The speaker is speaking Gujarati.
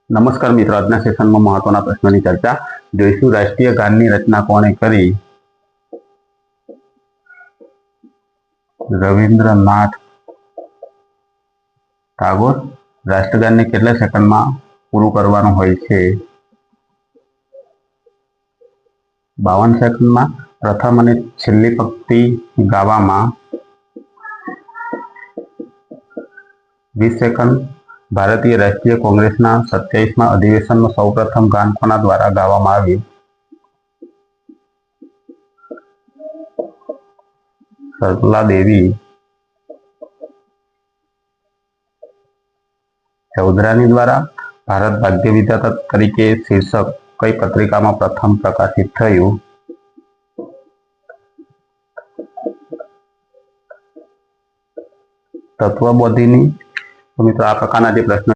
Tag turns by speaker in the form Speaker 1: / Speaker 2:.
Speaker 1: નમસ્કાર મિત્રો, આજના સેશનમાં મહત્વના પ્રશ્નોની ચર્ચા જોઈશું. રાષ્ટ્રીય ગાનની રચના કોણે કરી? રવિન્દ્રનાથ ટાગોર. રાષ્ટ્રગાનને કેટલા સેકન્ડમાં પૂરું કરવાનું હોય છે? 52 સેકન્ડમાં. પ્રથમ અને છેલ્લી પંક્તિ ગાવામાં 20 સેકન્ડ. ભારતીય રાષ્ટ્રીય કોંગ્રેસના 27મા અધિવેશનમાં સૌપ્રથમ ગાન કોના દ્વારા ગાવામાં આવ્યું? સરલા દેવી ચૌધરાણી દ્વારા. ભારત ભાગ્ય વિધાતા તરીકે શીર્ષક કઈ પત્રિકામાં પ્રથમ પ્રકાશિત થયું? તત્વબોધિની. તો મિત્રો, આ પ્રકારના જે પ્રશ્નો